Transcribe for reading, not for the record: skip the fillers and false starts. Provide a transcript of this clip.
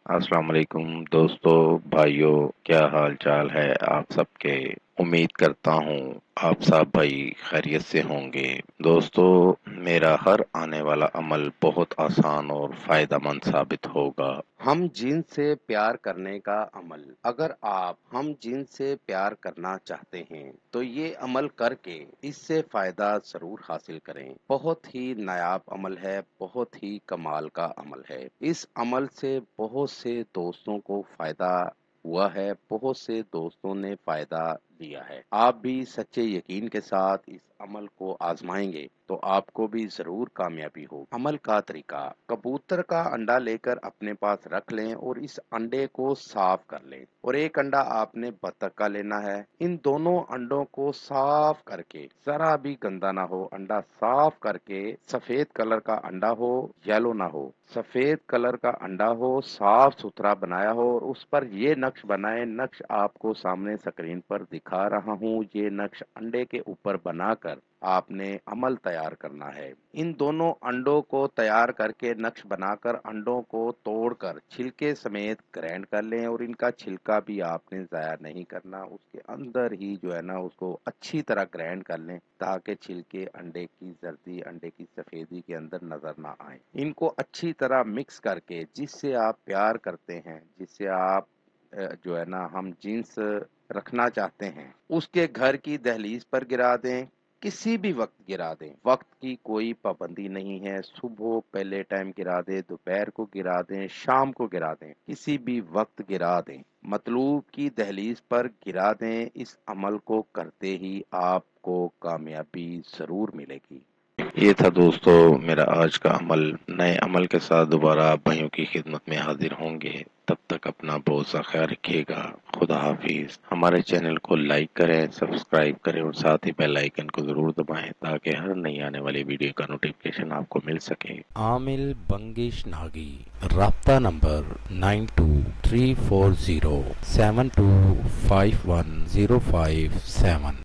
السلام علیکم دوستو، بھائیوں، کیا حال چال ہے آپ سب کے؟ امید کرتا ہوں آپ سب بھائی خیریت سے ہوں گے۔ دوستو، میرا ہر آنے والا عمل بہت آسان اور فائدہ مند ثابت ہوگا۔ ہم جن سے پیار کرنے کا عمل۔ اگر آپ ہم جن سے پیار کرنا چاہتے ہیں تو یہ عمل کر کے اس سے فائدہ ضرور حاصل کریں۔ بہت ہی نایاب عمل ہے، بہت ہی کمال کا عمل ہے۔ اس عمل سے بہت سے دوستوں کو فائدہ ہوا ہے، بہت سے دوستوں نے فائدہ لیا ہے۔ آپ بھی سچے یقین کے ساتھ اس عمل کو آزمائیں گے تو آپ کو بھی ضرور کامیابی ہو۔ عمل کا طریقہ: کبوتر کا انڈا لے کر اپنے پاس رکھ لیں اور اس انڈے کو صاف کر لیں، اور ایک انڈا آپ نے بطخ کا لینا ہے۔ ان دونوں انڈوں کو صاف کر کے، ذرا بھی گندا نہ ہو، انڈا صاف کر کے، سفید کلر کا انڈا ہو، یلو نہ ہو، سفید کلر کا انڈا ہو، صاف ستھرا بنایا ہو، اور اس پر یہ نقش بنائے۔ نقش آپ کو سامنے سکرین پر دکھا رہا ہوں۔ یہ نقش انڈے کے اوپر بنا کر آپ نے عمل تیار کرنا ہے۔ ان دونوں انڈوں کو تیار کر کے نقش بنا کر انڈوں کو توڑ کر چھلکے سمیت گرینڈ کر لیں، اور ان کا چھلکا بھی آپ نے ضائع نہیں کرنا، اس کے اندر ہی جو ہے نا اس کو اچھی طرح گرینڈ کر لیں تاکہ چھلکے انڈے کی زردی، انڈے کی سفیدی کے اندر نظر نہ آئیں۔ ان کو اچھی طرح مکس کر کے جس سے آپ پیار کرتے ہیں، جس سے آپ جو ہے نا ہم جنس رکھنا چاہتے ہیں، اس کے گھر کی دہلیز پر گرا دیں۔ کسی بھی وقت گرا دیں، وقت کی کوئی پابندی نہیں ہے۔ صبح پہلے ٹائم گرا دیں، دوپہر کو گرا دیں، شام کو گرا دیں، کسی بھی وقت گرا دیں، مطلوب کی دہلیز پر گرا دیں۔ اس عمل کو کرتے ہی آپ کو کامیابی ضرور ملے گی۔ یہ تھا دوستو میرا آج کا عمل۔ نئے عمل کے ساتھ دوبارہ آپ بھائیوں کی خدمت میں حاضر ہوں گے۔ تب تک اپنا بہت سا خیال رکھیے گا۔ خدا حافظ۔ ہمارے چینل کو لائک کریں، سبسکرائب کریں، اور ساتھ ہی بیل آئیکن کو ضرور دبائیں تاکہ ہر نئی آنے والی ویڈیو کا نوٹیفکیشن آپ کو مل سکے۔ عامل بنگش ناگی، رابطہ نمبر 923407251057۔